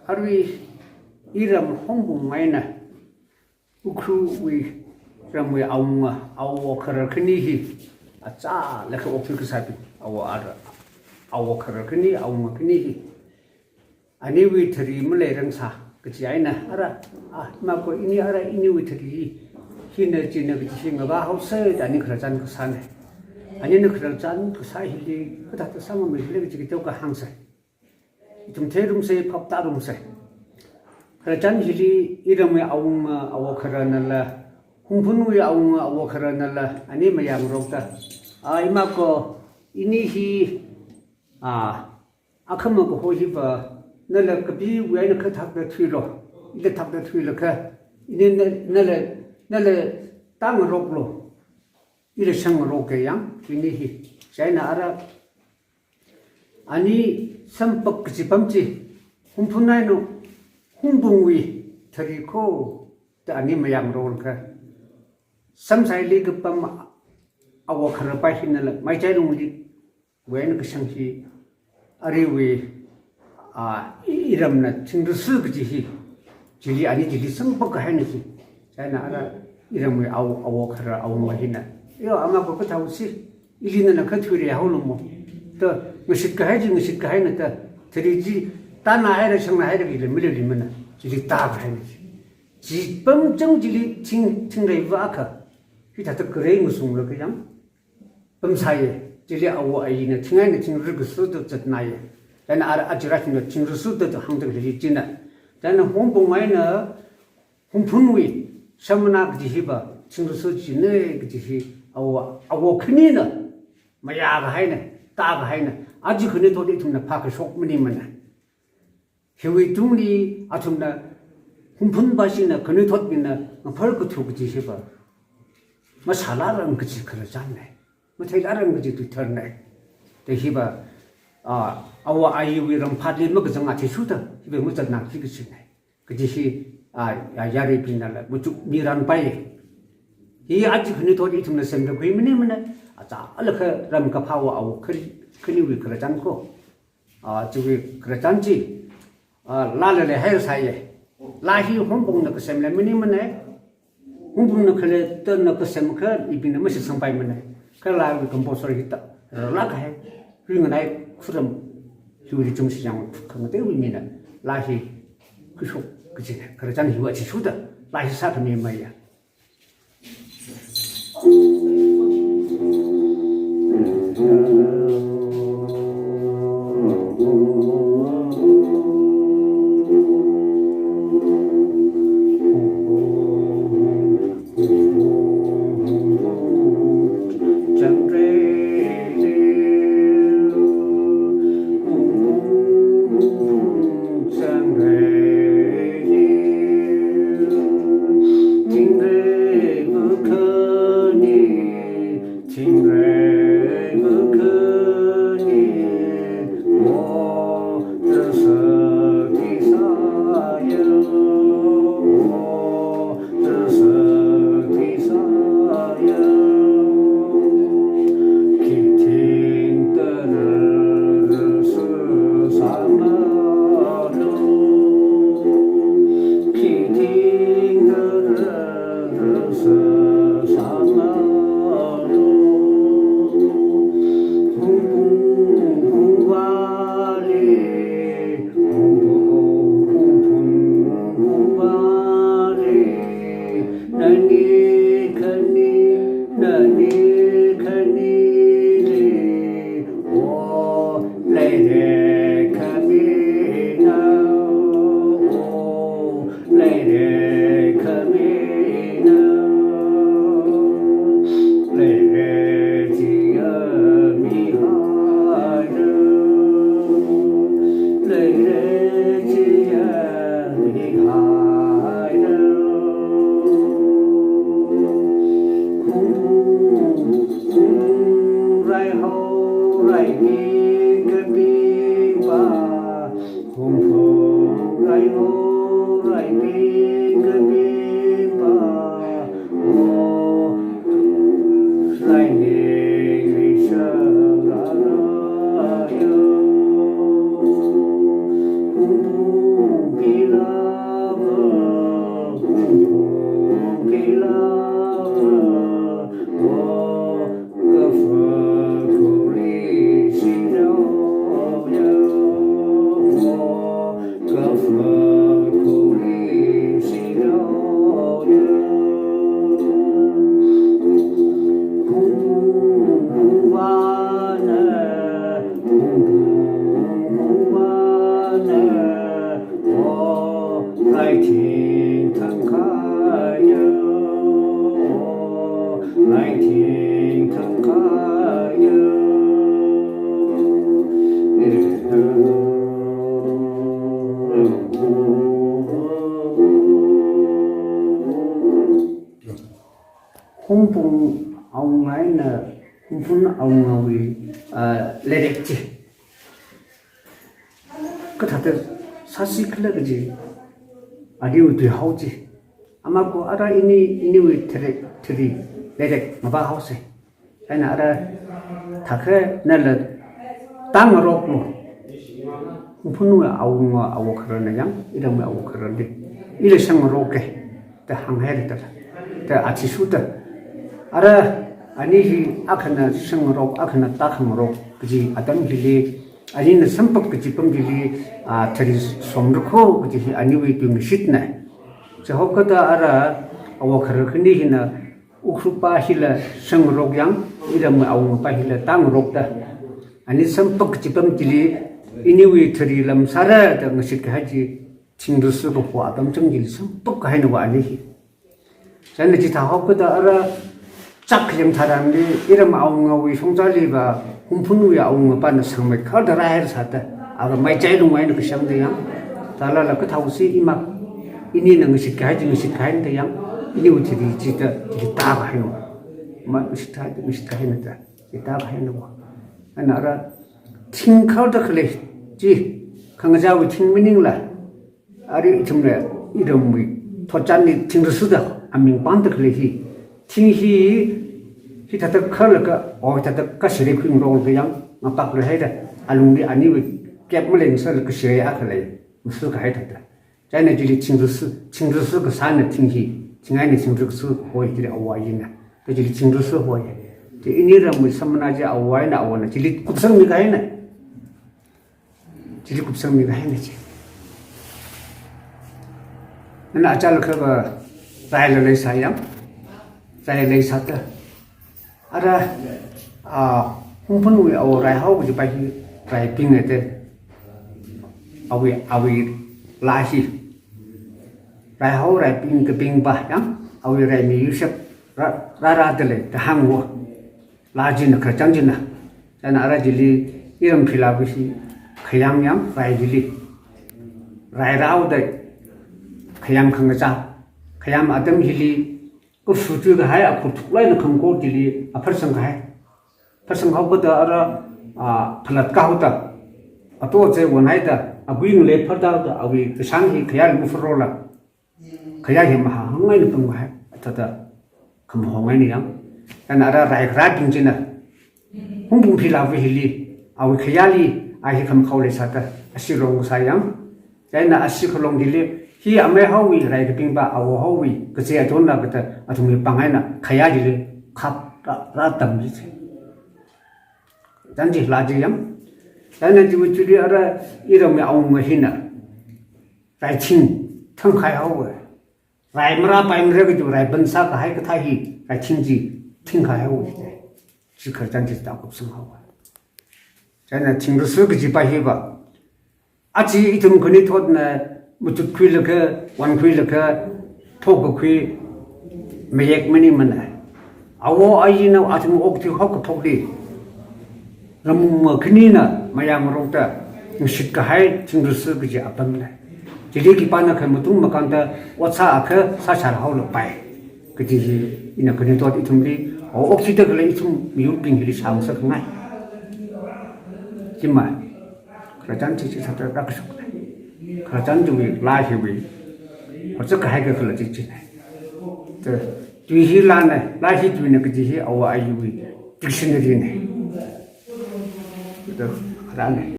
Arwi iram hongbung maina ukru wi ramwe awo kharar khani hi acha lekha opil kasabi awo kharar khani awo khani hi ani wi thari mule rangsa kachi aina ara ma ko ini ara ini wi thari hina jina bi singa ba hausa dani khrajan ko sane ani ne khrajan ko sai hi ka ta sama me le bi to ka hangsa tum therum se phap tarum se khrajan hi iram awo kharanala humpunui awo kharanala ani mayam rokta ima ko ini hi akham ko ho hi ba nala kabi wi na khathak da thilo ida thak da thilo ka ini nala tang roklo ila sang roke yang ini hi saina ara ani sampak ji pamji humpunai no humbungwi thari ko ta ani mayam rol ka samsai li gapam awo khara pa hinala mai chai lung li wen ka sang hi ari wi iram na thingru su ji hi jili ani jili sampak ka haina ji saina ara iram wi awo khara awo ma hina yo ama ko ka thausi ilina na ka thuri ha holum mo to ngsit ka haina ta thari ji ta na haira sang na haira gi le mile limana jili ta ba haina ji pam chang jili ting rei wa ka hi ta ta kre ngu sung lo ka yang pam sai jili awo ai na tingai na ting ru gu su de zat na ye dan ara ajra ting ting ru su de hang de li jin na dan hong bong mai na hong phun wi samna gi hi ba ting ru su ji ne gi hi awo khni na maya ga hai na ta ga hai na aji khne to de thum na pha ka shok mani mana hewi tumli atumna humphun basina khne thot bin na phar ko thu gi hi ba ma sala rang gi khra jan ne ma thai rang gi tu thar ne te hi ba awa ai wi ram phat li ma ga jang a thi su ta hi be mu chat na ki gi ne gi hi ya ri bin na la mu chu mi ran pai hi aji khne thot i thum na sem da gui mane mane acha al kha ram ka phawa aw khni wi khra jan ko chu wi khra jan ji la le hai sai ye la hi hong bong na ka sem le mani mane hong bong na khale ta na ka sem kha ibin ma se sang pai mane ka la wi composer hi ta la ka hai ri ngai khuram chu ri chung si yang khang te wi mi na la hi ku shu ku ji khra jan hi wa chi shu da la hi sa ta mi mai ya 얼굴이 시려요 공부하네 라이팅 탕가요 라이팅 탕가요 홍풍 아웅라이나 홍풍 아웅아위 레렉지 그 다들 사실 그러지 아리우 뒤하우지 아마 그 알아 이니 트리 레렉 마바 하우스 아니 알아 다그 날라 땅으로 뭐 홍풍을 아웅아 그러는 양 이런 거 아웅 그런데 이래 생으로 오게 때 항해를 때 아치 수다 알아 아니 아카나 생으로 아카나 딱항으로 그지 아담 길이 아니는 선법 그지 범길이 저리 som르코 그지 아니위 좀 쉽네 저 혹거다 알아 아워 그러 근데히나 우크바힐라 생으로 양 이런 뭐 아웅 바힐라 땅으로다 아니 선법 그지 범길이 이니위 저리 람사라 등 쉽게 하지 친구 쓰고 보아담 정길 선법 하는 거 아니히 저는 지다 혹거다 알아 짝 그냥 사람이 이름 아웅아위 송자리가 홍푼우에 아웅아 빠는 상매 커더라 해서다 아가 마이 짜이롱 와이는 그 상대야 달라라 그 타우시 이막 이니는 것이 가지는 것이 가인데야 이니 우치리 지다 이게 다 가요 마 시타 것이 가인다 이다 가이는 거 나라 팅커더 클레 지 강자위 팅미닝라 아리 정말 이름이 토짠니 팅르스다 안민반드 클레히 팅히 히타다 컬러가 어타다 까시리 퀸롤 그냥 막박을 해다 알롱리 아니위 캡물랭서 그 시야 그래 무슨 가이다 자네 지리 칭르스 그 산의 팅히 칭아니 칭르스 호이들이 아와이나 그 지리 칭르스 호이 이 이니라 뭐 섬나지 아와이나 아와나 지리 굽성미가 해네 지리 굽성미가 해네지 나 아잘 그거 라일레 사양 라일레 사다 알아 홍푼우에 라이 하고 지 바히 라이 빙에데 아위 라히 라이 하고 라이 빙 그 빙바 양 아위 라이 미유셉 라라들레 한국 라지는 그 장진나 난 알아질리 이런 필라비시 그양양 라이질리 라이라우데 그양 큰거자 그양 아담 hilli 그 수주가 해 앞으로 tuk라이는 큰고 딜리 앞을선 가해 퍼선 하고다 알아 플랫가우다 또 제 원하이다 아부잉 레퍼다다 아위 그 상히 그야를 무프로라 그야게 마 항아이는 뻥 가해 저다 금 홍아이니양 난 알아 라이그라 빙지나 홍붕 필라브 hilli 아위 그야리 아히 금 카울레 사다 아시롱 사양 자이나 아시콜롱 딜리 히 아메 하위 라이드 빙바 아워 하위 그제 아존나 그다 아tum이 방아이나 가야지를 캅라담지 단지 라지양 나는 지금 줄이 알아 이름이 아웅 히나 라이팅 탕카야오 라이므라 바임르게 좀 라이번사가 하이가 타히 라이팅지 팅카야오 이제 지금 단지 딱 없음하고 자네 팅르스 그 집아히바 아치 이tum 그니 토드나 무tud 퀴르가 원 퀴르가 포고 퀴 매액 머니 만나 아워 아이나 아tum 옥티 호고 포디 ram 그니나 마양으로다 무식가 하이 팅르스 그지 아밤나 지리기 빠나 그 무tum 마간다 와차 그 사살 하울로 빠이 그지 이나 그니 토드 이tum리 옥티다 그래 이tum 미우빙 힐이 상서 그나이 지마 그러잔 지지 사다 락서 그러잔 중에 라히위 어쩌까 하게 그러지지 저 뒤힐라네 라히 주는 그지 아와 아이위 딕셔너리네 그래서 그러네